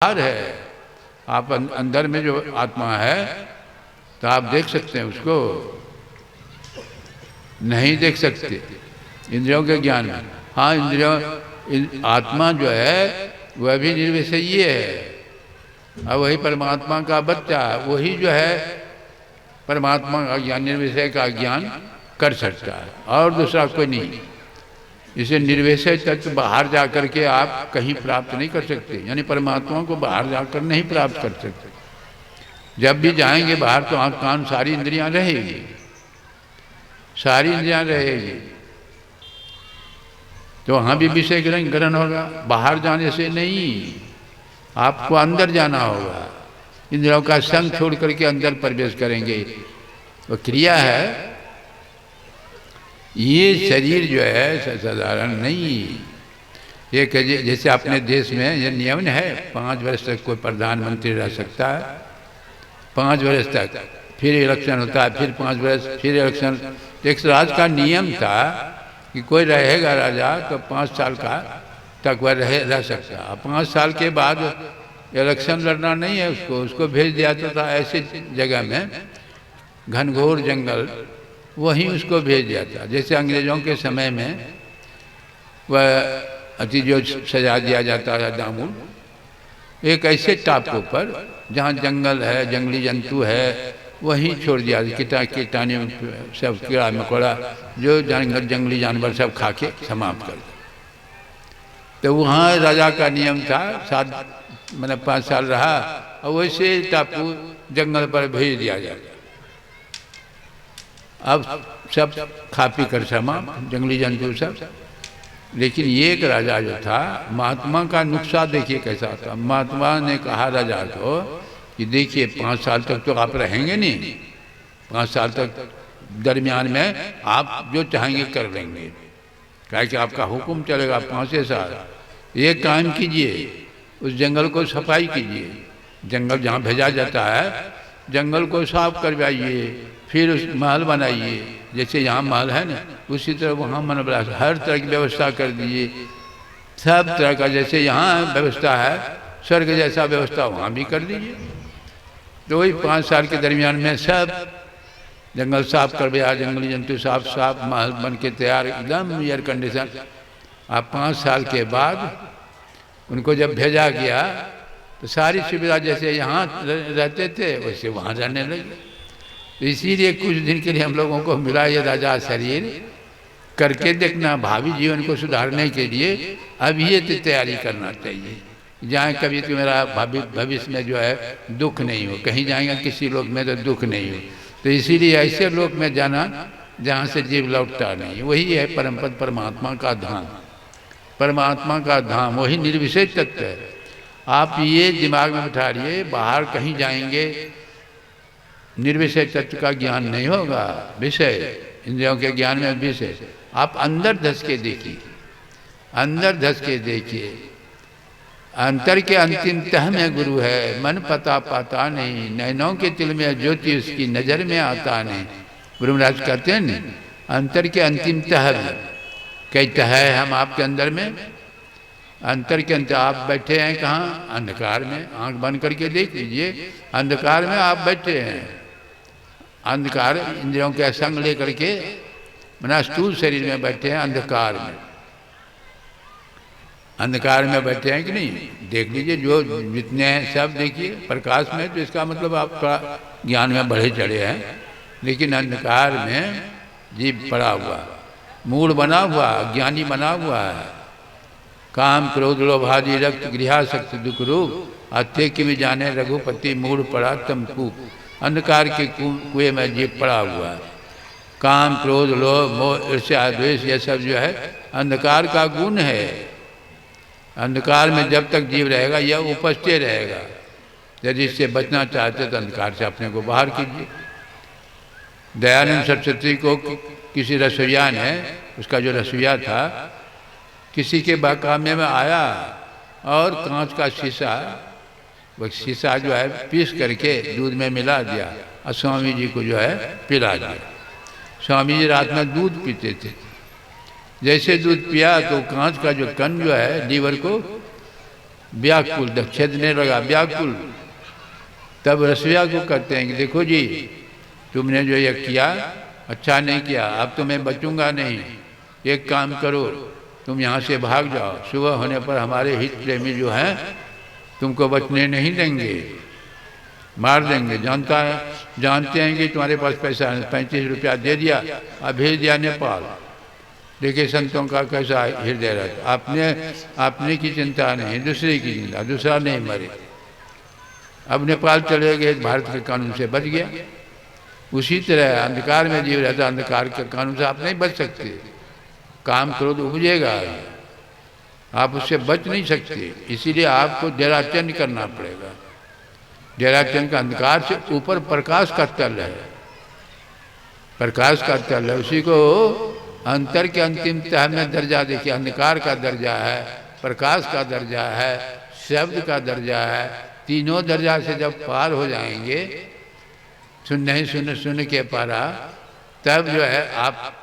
बाहर है, आप अंदर में जो आत्मा है तो आप देख सकते हैं उसको, नहीं देख सकते इंद्रियों के ज्ञान में। हाँ, इंद्रियों आत्मा जो है वह भी निर्विषयी है और वही परमात्मा का बच्चा, वही जो है परमात्मा का ज्ञान, निर्विषय का ज्ञान कर सकता है और दूसरा कोई नहीं। इसे निर्विषय तत्व बाहर जाकर के आप कहीं प्राप्त नहीं कर सकते, यानी परमात्मा को बाहर जाकर नहीं प्राप्त कर सकते। जब भी जाएंगे बाहर तो आँख कान सारी इंद्रियां रहेगी, सारी इंद्रियां रहेगी, तो वहाँ भी विषय ग्रहण होगा। बाहर जाने से नहीं, आपको अंदर जाना होगा, इंद्रियों का संग छोड़ करके अंदर प्रवेश करेंगे। वो क्रिया है। ये शरीर जो है साधारण नहीं। ये जैसे अपने देश में ये नियम है 5 वर्ष तक कोई प्रधानमंत्री रह सकता है, 5 वर्ष तक, फिर इलेक्शन होता है, फिर 5 वर्ष, फिर इलेक्शन। एक राज का नियम था कि कोई रहेगा राजा तो 5 साल का तक वह रह सकता है। 5 साल के बाद इलेक्शन लड़ना नहीं है, उसको भेज दिया था ऐसे जगह में, घनघोर जंगल, वहीं उसको भेज दिया था। जैसे अंग्रेजों के समय में वह अति जो सजा दिया जाता है दामुन, एक ऐसे टापू पर जहाँ जंगल है, जंगली जंतु है, वहीं छोड़ दिया। कीटाणु सब, कीड़ा मकोड़ा, जो जंगली जानवर सब खा के समाप्त कर दिया। तो वहाँ राजा का नियम था, 5 साल रहा और वैसे टापू जंगल पर भेज दिया जाए। अब सब खा पी कर समाप्त, जंगली जंतु सब। लेकिन ये एक राजा जो था, महात्मा का नुक्सा देखिए कैसा था। महात्मा ने कहा राजा को कि देखिए 5 साल तक तो आप रहेंगे नहीं, 5 साल तक दरमियान में आप जो चाहेंगे कर लेंगे, क्या कि आपका हुक्म चलेगा 5 साल। ये काम कीजिए, उस जंगल को सफाई कीजिए, जंगल जहाँ भेजा जाता है जंगल को साफ करवाइए, फिर उस महल बनाइए। जैसे यहाँ महल है ना, उसी तरह वहाँ मन बना, हर तरह की व्यवस्था कर दीजिए, सब तरह का। जैसे यहाँ व्यवस्था है, स्वर्ग जैसा व्यवस्था वहाँ भी कर दीजिए। तो वही 5 साल के दरमियान में सब जंगल साफ करवाया, जंगली जंतु साफ, महल बन के तैयार, एकदम एयर कंडीशन। अब 5 साल के बाद उनको जब भेजा गया तो सारी सुविधा जैसे यहाँ रहते थे वैसे वहाँ रहने लगे। तो इसीलिए कुछ दिन के लिए हम लोगों को मिला ये राजा शरीर, करके देखना भावी जीवन को सुधारने के लिए अब ये तैयारी करना चाहिए, जहाँ कभी तुम्हारा भविष्य में जो है दुख नहीं हो। कहीं जाएगा किसी लोक में तो दुख नहीं हो, तो इसीलिए ऐसे लोक में जाना जहाँ से जीव लौटता नहीं। वही है परमपद, परमात्मा का धाम, परमात्मा का धाम, वही निर्विषय तत्व है। आप ये दिमाग में बिठा लिए, बाहर कहीं जाएंगे निर्विषय तत्व का ज्ञान नहीं होगा। विषय इंद्रियों के ज्ञान में विषय, आप अंदर धस के देखिए, अंदर धस के देखिए। अंतर के अंतिम तह में गुरु है, मन पता पाता नहीं, नैनों के तिल में ज्योति उसकी नजर में आता नहीं। गुरु महाराज कहते हैं न, अंतर के अंतिम तह में, कई तह है हम आपके अंदर में। अंतर के अंतर आप बैठे हैं कहाँ? अंधकार में। आंख बंद करके देख लीजिए, अंधकार में आप बैठे हैं। अंधकार इंद्रियों के संग लेकर के मना स्थूल शरीर में बैठे हैं, अंधकार में, अंधकार में बैठे हैं कि नहीं? देख लीजिए, जो जितने हैं सब देखिए प्रकाश में, तो इसका मतलब आपका ज्ञान में बढ़े चढ़े हैं। लेकिन अंधकार में जीव पड़ा हुआ, मूड बना हुआ, ज्ञानी बना हुआ है। काम क्रोध लोभ आदि रक्त गृहासक्त दुख रूप, अत्य कि भी जाने रघुपति मूड पड़ा तमकूप। अंधकार के कुएं में जीव पड़ा हुआ है। काम क्रोध लोभ मोह ईर्ष्या द्वेष ये सब जो है अंधकार का गुण है। अंधकार में जब तक जीव रहेगा यह उपस्थित रहेगा। यदि इससे बचना चाहते तो अंधकार से अपने को बाहर कीजिए। दयानंद सरस्वती को किसी रसोईया ने, उसका जो रसोईया था, किसी के बाकामे में आया और कांच का शीशा, वो शीशा जो है पीस करके दूध में मिला दिया और स्वामी जी को जो है पिला दिया। स्वामी जी रात में दूध पीते थे, जैसे दूध पिया तो कांच का जो कण जो है लीवर को व्याकुल, छेदने लगा व्याकुल। तब रसोइया को कहते हैं कि देखो जी, तुमने जो ये किया अच्छा नहीं किया, अब तो मैं बचूंगा नहीं। एक काम करो, तुम यहाँ से भाग जाओ, सुबह होने पर हमारे हित प्रेमी जो हैं तुमको बचने नहीं देंगे, मार देंगे। जानते हैं कि तुम्हारे पास पैसा है, 35 रुपया दे दिया और भेज दिया नेपाल। देखिए संतों का कैसा हृदय रहता। आपने की चिंता नहीं, दूसरे की चिंता, दूसरा नहीं मरे। अब नेपाल चले गए, भारत के कानून से बच गया। उसी तरह अंधकार में जीव रहता, अंधकार के कानून से आप नहीं बच सकते। काम करो तो उपजेगा, आप उससे बच नहीं सकते। इसीलिए आपको डेराचंद करना पड़ेगा। डेराचंद का अंधकार से ऊपर प्रकाश का तल है, प्रकाश का तल है। उसी को अंतर के अंतिम तह में दर्जा देखिए, अंधकार का दर्जा है, प्रकाश का दर्जा है, शब्द का दर्जा है। तीनों दर्जा से जब पार हो जाएंगे, नहीं सुन के पारा, तब जो है आप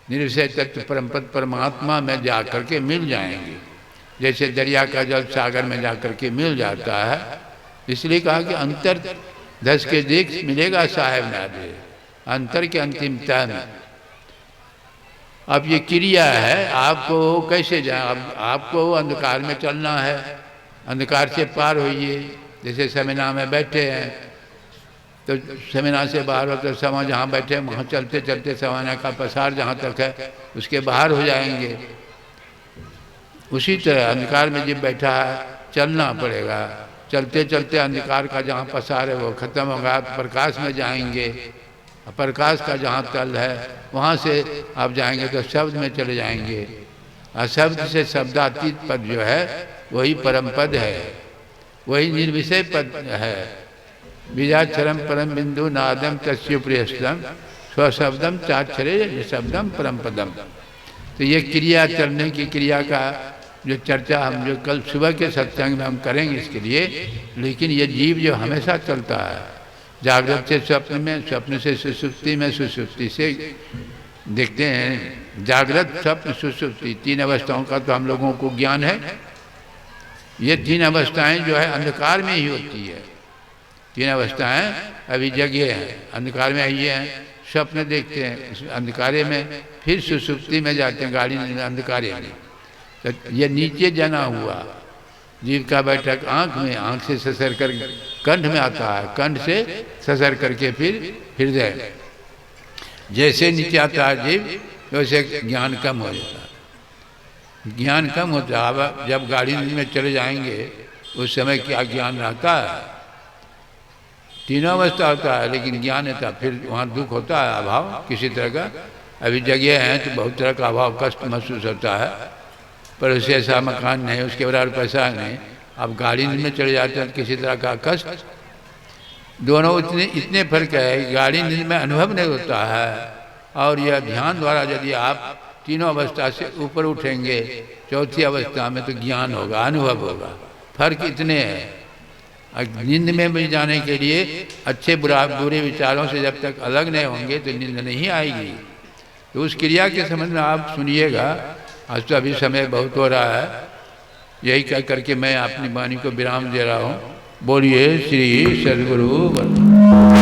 निर्विषय तत्व परमपद परमात्मा में जा करके मिल जाएंगे। जैसे दरिया का जल सागर में जा करके मिल जाता है। इसलिए कहा कि अंतर धस के देख मिलेगा साहेब नादे, अंतर के अंतिम तह में। अब ये क्रिया है, आपको कैसे जाए? अब आपको अंधकार में चलना है, अंधकार से पार होइए। जैसे सेमिनार में बैठे हैं तो सेमिनार से बाहर हो तो समा जहाँ बैठे वहाँ चलते चलते समाना का पसार जहाँ तक है उसके बाहर हो जाएंगे। उसी तरह अंधकार में जब बैठा है चलना पड़ेगा, चलते चलते अंधकार का जहाँ पसार है वो खत्म होगा, प्रकाश में जाएंगे। प्रकाश का जहाँ तल है वहाँ से आप जाएंगे तो शब्द में चले जाएंगे। और शब्द से शब्दातीत पद जो है वही परम पद है, वही निर्विषय पद है। बीजाक्षरम परम बिंदु नादम तस्य प्रियस्तम स्वशब्दम चाक्षरे निशब्दम परम पदम। तो ये क्रिया, चलने की क्रिया का जो चर्चा हम जो कल सुबह के सत्संग में हम करेंगे इसके लिए। लेकिन ये जीव जो हमेशा चलता है, जागृत से स्वप्न में, स्वप्न से सुसुप्ति में, सुसुप्ति से देखते हैं। जागृत स्वप्न सुसुप्ति तीन अवस्थाओं का तो हम लोगों को ज्ञान है। ये तीन अवस्थाएं जो है अंधकार में ही होती है। तीन अवस्थाएं अभी जगह हैं, अंधकार में आई हैं। स्वप्न देखते हैं अंधकारे में, फिर सुसुप्ति में जाते हैं गाड़ी अंधकारे में। तो ये नीचे जना हुआ जीव का बैठक आँख में, आँख से ससर कर कंठ में आता है, कंठ से ससर करके फिर हृदय। जैसे नीचे आता है जीव वैसे ज्ञान कम हो जाता है, ज्ञान कम होता है। अब जब गाड़ी में चले जाएंगे उस समय क्या ज्ञान रहता है? तीनों अवस्था होता है लेकिन ज्ञान रहता है। फिर वहाँ दुख होता है, अभाव किसी तरह का। अभी जगह है तो बहुत तरह का अभाव कष्ट महसूस होता है, पर उसे ऐसा मकान नहीं, उसके बराबर पैसा नहीं। अब गाड़ी में चले जाते हैं किसी तरह का कष्ट। दोनों इतने फर्क है, गाड़ी में अनुभव नहीं होता है। और यह ध्यान द्वारा यदि आप तीनों अवस्था से ऊपर उठेंगे, चौथी अवस्था में तो ज्ञान होगा, अनुभव होगा। फर्क इतने हैं। नींद में भी जाने के लिए अच्छे बुरे विचारों से जब तक अलग नहीं होंगे तो नींद नहीं आएगी। तो उस क्रिया के संबंध में आप सुनिएगा। आज तो अभी समय बहुत हो रहा है, यही कह करके मैं अपनी वाणी को विराम दे रहा हूँ। बोलिए श्री सद्गुरु।